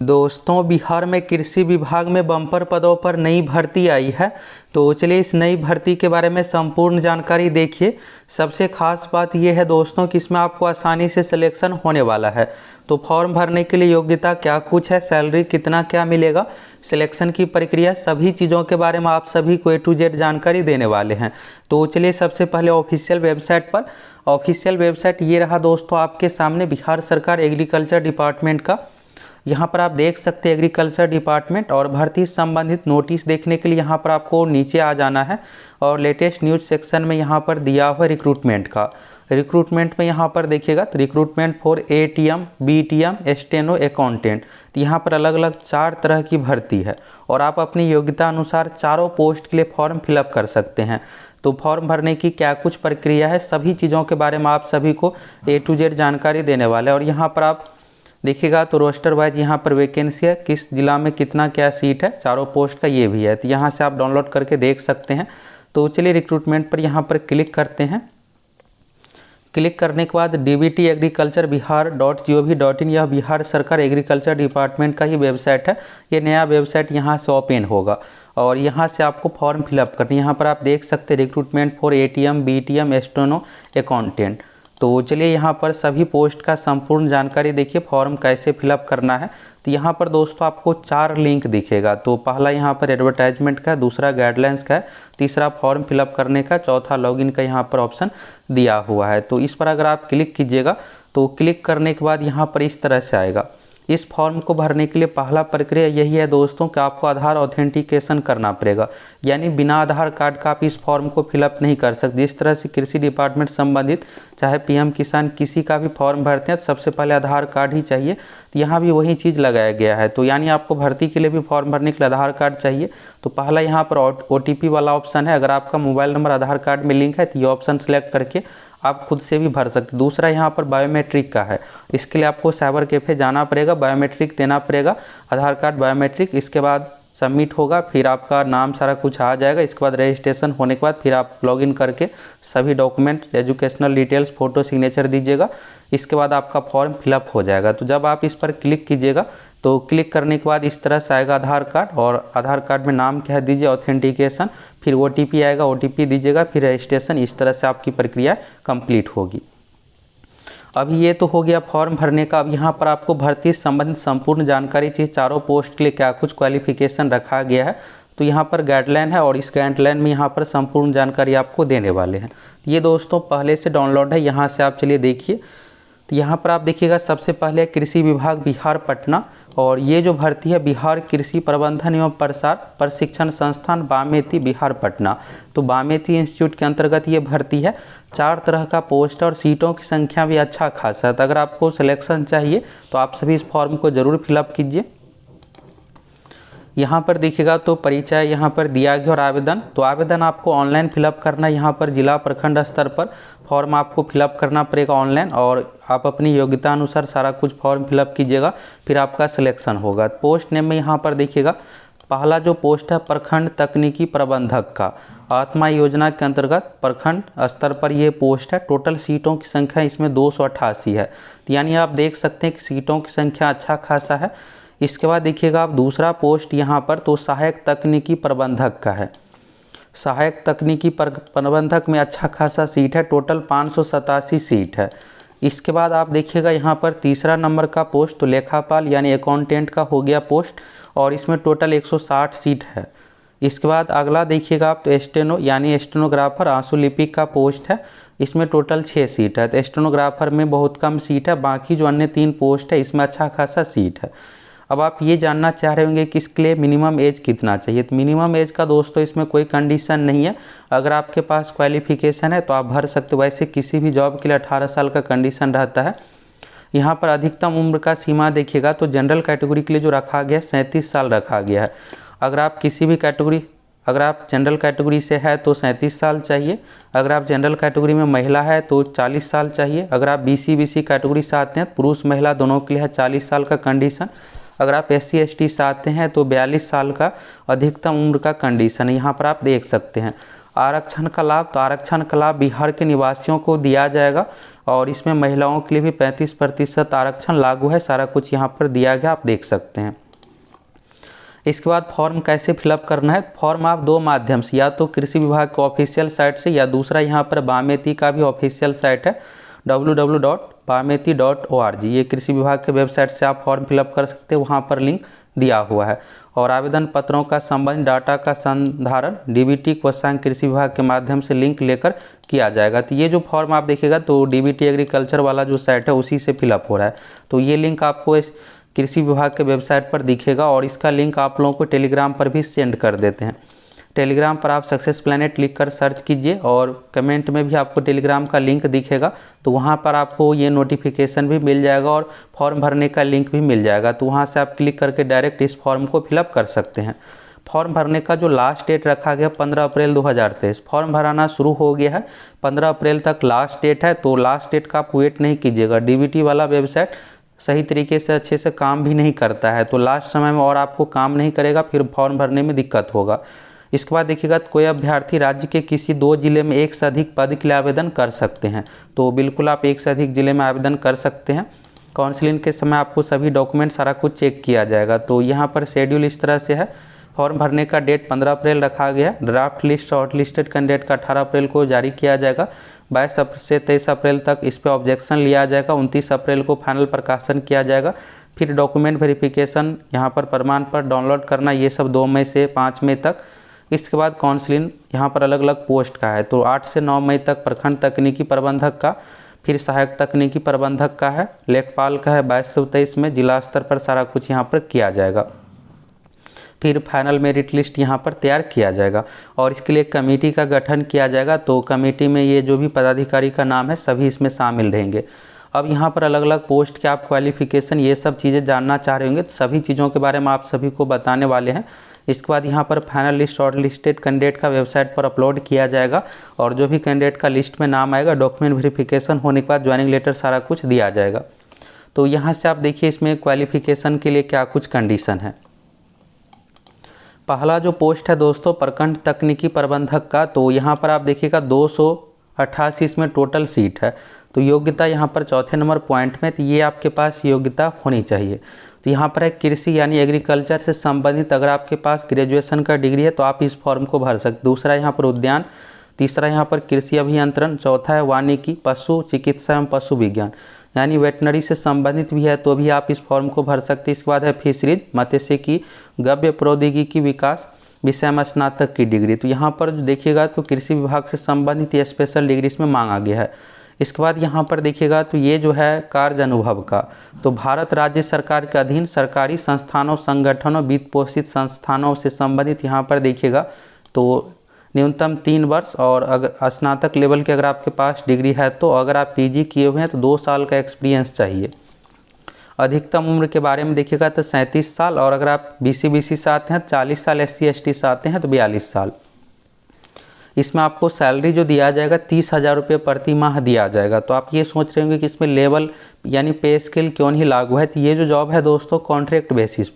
दोस्तों, बिहार में कृषि विभाग में बम्पर पदों पर नई भर्ती आई है। तो चलिए इस नई भर्ती के बारे में संपूर्ण जानकारी देखिए। सबसे खास बात यह है दोस्तों कि इसमें आपको आसानी से सिलेक्शन होने वाला है। तो फॉर्म भरने के लिए योग्यता क्या कुछ है, सैलरी कितना क्या मिलेगा, सिलेक्शन की प्रक्रिया, सभी चीज़ों के बारे में आप सभी को A to Z जानकारी देने वाले हैं। तो चलिए सबसे पहले ऑफिशियल वेबसाइट ये रहा दोस्तों आपके सामने, बिहार सरकार एग्रीकल्चर डिपार्टमेंट का। यहाँ पर आप देख सकते हैं एग्रीकल्चर डिपार्टमेंट, और भर्ती संबंधित नोटिस देखने के लिए यहाँ पर आपको नीचे आ जाना है और लेटेस्ट न्यूज सेक्शन में यहाँ पर दिया हुआ रिक्रूटमेंट का। रिक्रूटमेंट में यहाँ पर देखिएगा तो recruitment for ATM, BTM, steno, accountant. तो यहाँ पर अलग अलग 4 तरह की भर्ती है और आप अपनी योग्यता अनुसार चारों पोस्ट के लिए फॉर्म फिलअप कर सकते हैं। तो फॉर्म भरने की क्या कुछ प्रक्रिया है, सभी चीज़ों के बारे में आप सभी को A to Z जानकारी देने वाले हैं। और यहाँ पर आप देखिएगा तो रोस्टर वाइज यहाँ पर वैकेंसी है, किस जिला में कितना क्या सीट है, चारों पोस्ट का ये भी है। तो यहाँ से आप डाउनलोड करके देख सकते हैं। तो चलिए रिक्रूटमेंट पर यहाँ पर क्लिक करते हैं। क्लिक करने के बाद dbtagricultureBihar.gov.in, यह बिहार सरकार एग्रीकल्चर डिपार्टमेंट का ही वेबसाइट है। ये नया वेबसाइट यहाँ से ओपन होगा और यहाँ से आपको फॉर्म फिलअप करनी है। यहाँ पर आप देख सकते हैं recruitment for ATM, BTM, steno, accountant. तो चलिए यहाँ पर सभी पोस्ट का संपूर्ण जानकारी देखिए, फॉर्म कैसे फिलअप करना है। तो यहाँ पर दोस्तों आपको 4 लिंक दिखेगा। तो पहला यहाँ पर एडवर्टाइजमेंट का, दूसरा गाइडलाइंस का है, तीसरा फॉर्म फिलअप करने का, चौथा लॉगिन का यहाँ पर ऑप्शन दिया हुआ है। तो इस पर अगर आप क्लिक कीजिएगा तो क्लिक करने के बाद यहाँ पर इस तरह से आएगा। इस फॉर्म को भरने के लिए पहला प्रक्रिया यही है दोस्तों कि आपको आधार ऑथेंटिकेशन करना पड़ेगा, यानी बिना आधार कार्ड का आप इस फॉर्म को फिलअप नहीं कर सकते। जिस तरह से कृषि डिपार्टमेंट संबंधित चाहे PM किसान किसी का भी फॉर्म भरते हैं तो सबसे पहले आधार कार्ड ही चाहिए। तो यहाँ भी वही चीज़ लगाया गया है। तो यानी आपको भर्ती के लिए भी फॉर्म भरने के लिए आधार कार्ड चाहिए। तो पहला यहाँ पर OTP वाला ऑप्शन है। अगर आपका मोबाइल नंबर आधार कार्ड में लिंक है तो ये ऑप्शन सेलेक्ट करके आप खुद से भी भर सकते। दूसरा यहाँ पर बायोमेट्रिक का है। इसके लिए आपको साइबर कैफे जाना पड़ेगा, बायोमेट्रिक देना पड़ेगा, आधार कार्ड, बायोमेट्रिक। इसके बाद सबमिट होगा, फिर आपका नाम सारा कुछ आ जाएगा। इसके बाद रजिस्ट्रेशन होने के बाद फिर आप लॉगिन करके सभी document, educational details, photo, signature दीजिएगा। इसके बाद आपका फॉर्म फिलअप हो जाएगा। तो जब आप इस पर क्लिक कीजिएगा तो क्लिक करने के बाद इस तरह से आएगा आधार कार्ड, और आधार कार्ड में नाम कह दीजिए ऑथेंटिकेशन, फिर OTP आएगा, OTP दीजिएगा, फिर रजिस्ट्रेशन। इस तरह से आपकी प्रक्रिया कंप्लीट होगी। अभी ये तो हो गया फॉर्म भरने का। अब यहाँ पर आपको भर्ती संबंधित संपूर्ण जानकारी चाहिए, चारों पोस्ट के लिए क्या कुछ क्वालिफिकेशन रखा गया है। तो यहाँ पर गाइडलाइन है और इस गाइडलाइन में यहाँ पर संपूर्ण जानकारी आपको देने वाले हैं। ये दोस्तों पहले से डाउनलोड है, यहाँ से आप चलिए देखिए। तो यहाँ पर आप देखिएगा सबसे पहले कृषि विभाग बिहार पटना, और ये जो भर्ती है बिहार कृषि प्रबंधन एवं प्रसार प्रशिक्षण संस्थान बामेती बिहार पटना। तो बामेती इंस्टीट्यूट के अंतर्गत ये भर्ती है। 4 तरह का पोस्ट और सीटों की संख्या भी अच्छा खासा है। तो अगर आपको सिलेक्शन चाहिए तो आप सभी इस फॉर्म को ज़रूर फिलअप कीजिए। यहाँ पर देखिएगा तो परिचय यहाँ पर दिया गया और आवेदन। तो आवेदन आपको ऑनलाइन फिलअप करना है। यहाँ पर जिला प्रखंड स्तर पर फॉर्म आपको फिलअप करना पड़ेगा ऑनलाइन, और आप अपनी योग्यता अनुसार सारा कुछ फॉर्म फिलअप कीजिएगा, फिर आपका सिलेक्शन होगा। पोस्ट नेम में यहाँ पर देखिएगा पहला जो पोस्ट है प्रखंड तकनीकी प्रबंधक का, आत्मा योजना के अंतर्गत प्रखंड स्तर पर ये पोस्ट है। टोटल सीटों की संख्या इसमें 288 है। तो यानी आप देख सकते हैं कि सीटों की संख्या अच्छा खासा है। इसके बाद देखिएगा आप दूसरा पोस्ट यहाँ पर तो सहायक तकनीकी प्रबंधक का है। सहायक तकनीकी प्रबंधक में अच्छा खासा सीट है, टोटल 587 सीट है। इसके बाद आप देखिएगा यहाँ पर तीसरा नंबर का पोस्ट तो लेखापाल यानी अकाउंटेंट का हो गया पोस्ट, और इसमें टोटल 160 सीट है। इसके बाद अगला देखिएगा आप तो स्टेनो यानी स्टेनोग्राफर आंसुलिपिक का पोस्ट है। इसमें टोटल 6 सीट है। तो स्टेनोग्राफर में बहुत कम सीट है, बाकी जो अन्य 3 पोस्ट है इसमें अच्छा खासा सीट है। अब आप ये जानना चाह रहे होंगे कि इसके लिए मिनिमम एज कितना चाहिए। तो मिनिमम एज का दोस्तों इसमें कोई कंडीशन नहीं है। अगर आपके पास क्वालिफिकेशन है तो आप भर सकते हो। वैसे किसी भी जॉब के लिए 18 साल का कंडीशन रहता है। यहाँ पर अधिकतम उम्र का सीमा देखिएगा तो जनरल कैटेगरी के लिए जो रखा गया है 37 साल रखा गया है। अगर आप किसी भी कैटेगरी, अगर आप जनरल कैटेगरी से है तो 37 साल चाहिए। अगर आप जनरल कैटेगरी में महिला है तो 40 साल चाहिए। अगर आप BC कैटेगरी से आते हैं, पुरुष महिला दोनों के लिए है 40 साल का कंडीशन। अगर आप SC ST से आते हैं तो 42 साल का अधिकतम उम्र का कंडीशन है। यहाँ पर आप देख सकते हैं आरक्षण का लाभ। तो आरक्षण का लाभ बिहार के निवासियों को दिया जाएगा। और इसमें महिलाओं के लिए भी 35% आरक्षण लागू है। सारा कुछ यहाँ पर दिया गया, आप देख सकते हैं। इसके बाद फॉर्म कैसे फिलअप करना है। फॉर्म आप दो माध्यम से, या तो कृषि विभाग के ऑफिशियल साइट से, या दूसरा यहाँ पर बामेती का भी ऑफिशियल साइट है www.bameti.org। ये कृषि विभाग के वेबसाइट से आप फॉर्म फिलअप कर सकते हैं, वहाँ पर लिंक दिया हुआ है। और आवेदन पत्रों का संबंधित डाटा का संधारण डीबीटी कोषांग कृषि विभाग के माध्यम से लिंक लेकर किया जाएगा। तो ये जो फॉर्म आप देखिएगा तो डीबीटी एग्रीकल्चर वाला जो साइट है उसी से फिलअप हो रहा है। तो ये लिंक आपको इस कृषि विभाग के वेबसाइट पर दिखेगा, और इसका लिंक आप लोगों को टेलीग्राम पर भी सेंड कर देते हैं। टेलीग्राम पर आप सक्सेस प्लैनेट लिख कर सर्च कीजिए, और कमेंट में भी आपको टेलीग्राम का लिंक दिखेगा, तो वहाँ पर आपको ये नोटिफिकेशन भी मिल जाएगा और फॉर्म भरने का लिंक भी मिल जाएगा। तो वहाँ से आप क्लिक करके डायरेक्ट इस फॉर्म को फिलअप कर सकते हैं। फॉर्म भरने का जो लास्ट डेट रखा गया 15 अप्रैल 2023, फॉर्म भराना शुरू हो गया है। 15 अप्रैल तक लास्ट डेट है, तो लास्ट डेट का आप वेट नहीं कीजिएगा। डीबीटी वाला वेबसाइट सही तरीके से अच्छे से काम भी नहीं करता है, तो लास्ट समय में और आपको काम नहीं करेगा, फिर फॉर्म भरने में दिक्कत होगा। इसके बाद देखिएगा, कोई अभ्यर्थी राज्य के किसी 2 जिले में एक से अधिक पद के लिए आवेदन कर सकते हैं। तो बिल्कुल आप एक से अधिक जिले में आवेदन कर सकते हैं। काउंसलिंग के समय आपको सभी डॉक्यूमेंट सारा कुछ चेक किया जाएगा। तो यहाँ पर शेड्यूल इस तरह से है। फॉर्म भरने का डेट 15 अप्रैल रखा गया है। Draft list short listed candidate का 18 अप्रैल को जारी किया जाएगा। 22 से 23 अप्रैल तक इस पर ऑब्जेक्शन लिया जाएगा। 29 अप्रैल को फाइनल प्रकाशन किया जाएगा। फिर डॉक्यूमेंट वेरिफिकेशन, यहाँ पर प्रमाण पत्र डाउनलोड करना, ये सब 2 मई से 5 मई तक। इसके बाद काउंसलिंग यहाँ पर अलग अलग पोस्ट का है, तो 8 से 9 मई तक प्रखंड तकनीकी प्रबंधक का, फिर सहायक तकनीकी प्रबंधक का है, लेखपाल का है 22 से 23 में। जिला स्तर पर सारा कुछ यहाँ पर किया जाएगा। फिर फाइनल मेरिट लिस्ट यहाँ पर तैयार किया जाएगा, और इसके लिए कमेटी का गठन किया जाएगा। तो कमेटी में ये जो भी पदाधिकारी का नाम है सभी इसमें शामिल रहेंगे। अब यहाँ पर अलग अलग पोस्ट के आप क्वालिफिकेशन ये सब चीज़ें जानना चाह रहे होंगे, तो सभी चीज़ों के बारे में आप सभी को बताने वाले हैं। इसके बाद यहाँ पर final list short listed candidate का वेबसाइट पर अपलोड किया जाएगा, और जो भी कैंडिडेट का लिस्ट में नाम आएगा डॉक्यूमेंट वेरिफिकेशन होने के बाद ज्वाइनिंग लेटर सारा कुछ दिया जाएगा। तो यहाँ से आप देखिए इसमें क्वालिफिकेशन के लिए क्या कुछ कंडीशन है। पहला जो पोस्ट है दोस्तों प्रखंड तकनीकी प्रबंधक का, तो यहाँ पर आप देखिएगा 288 इसमें टोटल सीट है। तो योग्यता यहाँ पर चौथे नंबर पॉइंट में, तो ये आपके पास योग्यता होनी चाहिए। तो यहाँ पर है कृषि यानी एग्रीकल्चर से संबंधित, अगर आपके पास ग्रेजुएशन का डिग्री है तो आप इस फॉर्म को भर सकते। दूसरा यहाँ पर उद्यान, तीसरा यहाँ पर कृषि अभियंत्रण, चौथा है वानिकी, पशु चिकित्सा एवं पशु विज्ञान यानी वेटनरी से संबंधित भी है तो भी आप इस फॉर्म को भर सकते। इसके बाद है फिशरीज मत्स्यिकी गव्य प्रौद्योगिकी विकास विषय में स्नातक की डिग्री। तो यहाँ पर जो देखिएगा तो कृषि विभाग से संबंधित ये स्पेशल डिग्री इसमें मांगा गया है। इसके बाद यहाँ पर देखिएगा तो ये जो है कार्य अनुभव का, तो भारत राज्य सरकार के अधीन सरकारी संस्थानों संगठनों वित्त पोषित संस्थानों से संबंधित यहाँ पर देखिएगा तो न्यूनतम 3 वर्ष, और अगर स्नातक लेवल के अगर आपके पास डिग्री है तो अगर आप पीजी किए हुए हैं तो 2 साल का एक्सपीरियंस चाहिए। अधिकतम उम्र के बारे में देखिएगा तो 37 साल, और अगर आप बीसी से आते हैं 40 साल, SC ST से आते हैं तो 42 साल। इसमें आपको सैलरी जो दिया जाएगा 30,000 रुपये प्रति माह दिया जाएगा। तो आप ये सोच रहे होंगे कि इसमें लेवल यानी पे स्केल क्यों नहीं लागू है, तो ये जो जॉब है दोस्तों कॉन्ट्रैक्ट बेसिस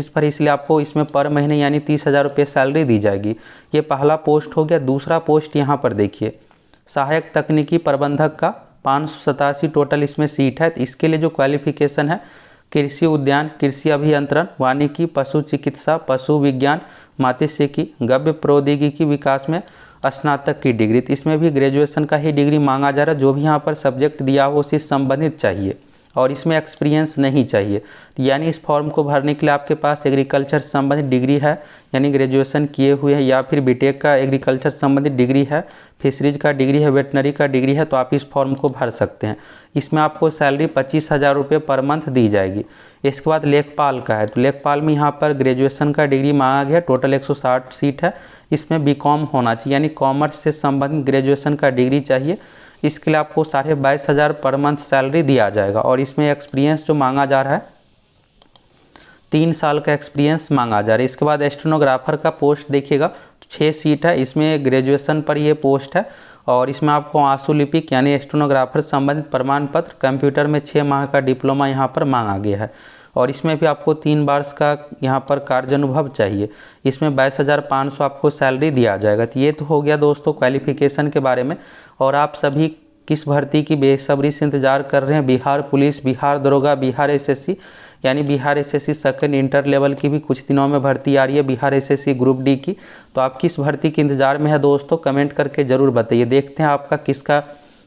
पर इसलिए आपको इसमें पर महीने यानी 30,000 रुपये सैलरी दी जाएगी। ये पहला पोस्ट हो गया। दूसरा पोस्ट यहाँ पर देखिए सहायक तकनीकी प्रबंधक का 587 टोटल इसमें सीट है। तो इसके लिए जो क्वालिफिकेशन है कृषि उद्यान, कृषि अभियंत्रण, वानिकी, पशु चिकित्सा, पशु विज्ञान, मत्स्यिकी, गव्य प्रौद्योगिकी विकास में स्नातक की डिग्री। तो इसमें भी ग्रेजुएशन का ही डिग्री मांगा जा रहा है। जो भी यहाँ पर सब्जेक्ट दिया हो उससे संबंधित चाहिए, और इसमें एक्सपीरियंस नहीं चाहिए। तो यानी इस फॉर्म को भरने के लिए आपके पास एग्रीकल्चर से संबंधित डिग्री है यानी ग्रेजुएशन किए हुए हैं, या फिर बीटेक का एग्रीकल्चर संबंधित डिग्री है, फिशरीज का डिग्री है, वेटनरी का डिग्री है, तो आप इस फॉर्म को भर सकते हैं। इसमें आपको सैलरी 25,000 रुपये पर मंथ दी जाएगी। इसके बाद लेखपाल का है, तो लेखपाल में यहाँ पर ग्रेजुएशन का डिग्री मांगा गया। टोटल 160 सीट है। इसमें बीकॉम होना चाहिए यानी कॉमर्स से संबंधित ग्रेजुएशन का डिग्री चाहिए। इसके लिए आपको 22,500 पर मंथ सैलरी दिया जाएगा, और इसमें एक्सपीरियंस जो मांगा जा रहा है 3 साल का एक्सपीरियंस मांगा जा रहा है। इसके बाद स्टेनोग्राफर का पोस्ट देखिएगा 6 सीट है। इसमें ग्रेजुएशन पर ये पोस्ट है, और इसमें आपको आंसुलिपिक यानी स्टेनोग्राफर संबंधित प्रमाण पत्र, कंप्यूटर में 6 माह का डिप्लोमा यहाँ पर मांगा गया है, और इसमें भी आपको 3 वर्ष का यहाँ पर कार्य अनुभव चाहिए। इसमें 22,500 आपको सैलरी दिया जाएगा। तो ये तो हो गया दोस्तों क्वालिफिकेशन के बारे में। और आप सभी किस भर्ती की बेसब्री से इंतज़ार कर रहे हैं? बिहार पुलिस, बिहार दरोगा, बिहार एसएससी, यानी Bihar SSC second inter level की भी कुछ दिनों में भर्ती आ रही है, बिहार एसएससी ग्रुप डी की। तो आप किस भर्ती के इंतज़ार में है दोस्तों? कमेंट करके ज़रूर बताइए। देखते हैं आपका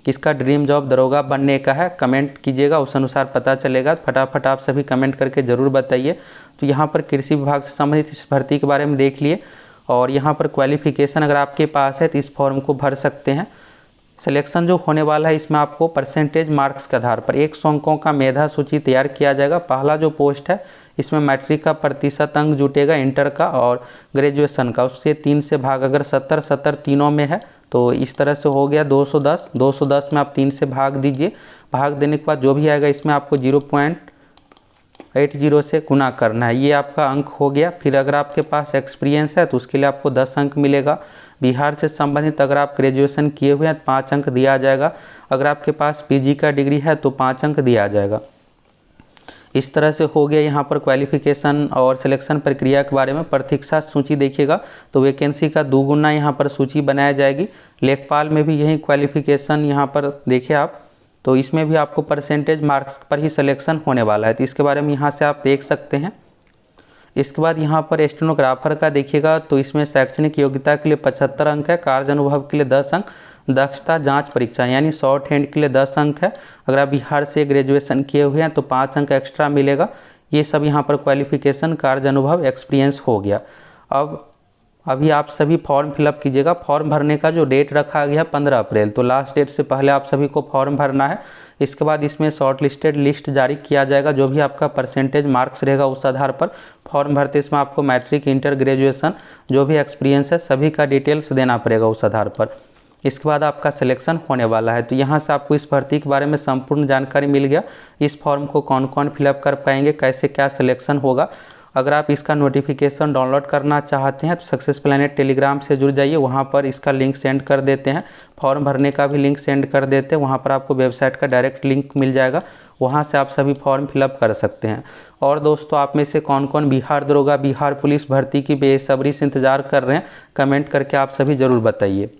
किसका ड्रीम जॉब दरोगा बनने का है, कमेंट कीजिएगा, उस अनुसार पता चलेगा। फटाफट आप सभी कमेंट करके ज़रूर बताइए। तो यहाँ पर कृषि विभाग से संबंधित इस भर्ती के बारे में देख लिए, और यहाँ पर क्वालिफिकेशन अगर आपके पास है तो इस फॉर्म को भर सकते हैं। सिलेक्शन जो होने वाला है इसमें आपको परसेंटेज मार्क्स के आधार पर 100 अंकों का मेधा सूची तैयार किया जाएगा। पहला जो पोस्ट है इसमें मैट्रिक का प्रतिशत अंक जुटेगा, इंटर का और ग्रेजुएशन का, उससे 3 से भाग, अगर 70-70 तीनों में है तो इस तरह से हो गया 210 में आप 3 से भाग दीजिए। भाग देने के बाद जो भी आएगा इसमें आपको 0.80 से गुना करना है, ये आपका अंक हो गया। फिर अगर आपके पास एक्सपीरियंस है तो उसके लिए आपको 10 अंक मिलेगा। बिहार से संबंधित अगर आप ग्रेजुएशन किए हुए हैं तो 5 अंक दिया जाएगा। अगर आपके पास पीजी का डिग्री है तो 5 अंक दिया जाएगा। इस तरह से हो गया यहाँ पर क्वालिफिकेशन और सिलेक्शन प्रक्रिया के बारे में। प्रतीक्षा सूची देखिएगा तो वैकेंसी का 2 गुना यहाँ पर सूची बनाई जाएगी। लेखपाल में भी यही क्वालिफिकेशन यहाँ पर देखिए आप, तो इसमें भी आपको परसेंटेज मार्क्स पर ही सिलेक्शन होने वाला है, तो इसके बारे में यहाँ से आप देख सकते हैं। इसके बाद यहाँ पर स्टेनोग्राफर का देखिएगा तो इसमें शैक्षणिक योग्यता के लिए 75 अंक है, कार्य अनुभव के लिए 10 अंक, दक्षता जांच परीक्षा यानी शॉर्ट हैंड के लिए 10 अंक है। अगर आप बिहार से ग्रेजुएशन किए हुए हैं तो 5 अंक एक्स्ट्रा मिलेगा। ये सब यहाँ पर क्वालिफिकेशन, कार्य अनुभव, एक्सपीरियंस हो गया। अभी आप सभी फॉर्म फिलअप कीजिएगा। फॉर्म भरने का जो डेट रखा गया है 15 अप्रैल, तो लास्ट डेट से पहले आप सभी को फॉर्म भरना है। इसके बाद इसमें शॉर्ट लिस्टेड लिस्ट जारी किया जाएगा, जो भी आपका परसेंटेज मार्क्स रहेगा उस आधार पर। फॉर्म भरते इसमें आपको मैट्रिक, इंटर, ग्रेजुएशन, जो भी एक्सपीरियंस है सभी का डिटेल्स देना पड़ेगा उस आधार पर। इसके बाद आपका सिलेक्शन होने वाला है। तो यहाँ से आपको इस भर्ती के बारे में संपूर्ण जानकारी मिल गया। इस फॉर्म को कौन कौन फिलअप कर पाएंगे, कैसे क्या सिलेक्शन होगा। अगर आप इसका नोटिफिकेशन डाउनलोड करना चाहते हैं तो सक्सेस प्लैनेट टेलीग्राम से जुड़ जाइए, वहाँ पर इसका लिंक सेंड कर देते हैं। फॉर्म भरने का भी लिंक सेंड कर देते हैं, वहाँ पर आपको वेबसाइट का डायरेक्ट लिंक मिल जाएगा, वहाँ से आप सभी फॉर्म फिलअप कर सकते हैं। और दोस्तों, आप में से कौन कौन बिहार दरोगा, बिहार पुलिस भर्ती की बेसब्री से इंतज़ार कर रहे हैं, कमेंट करके आप सभी ज़रूर बताइए।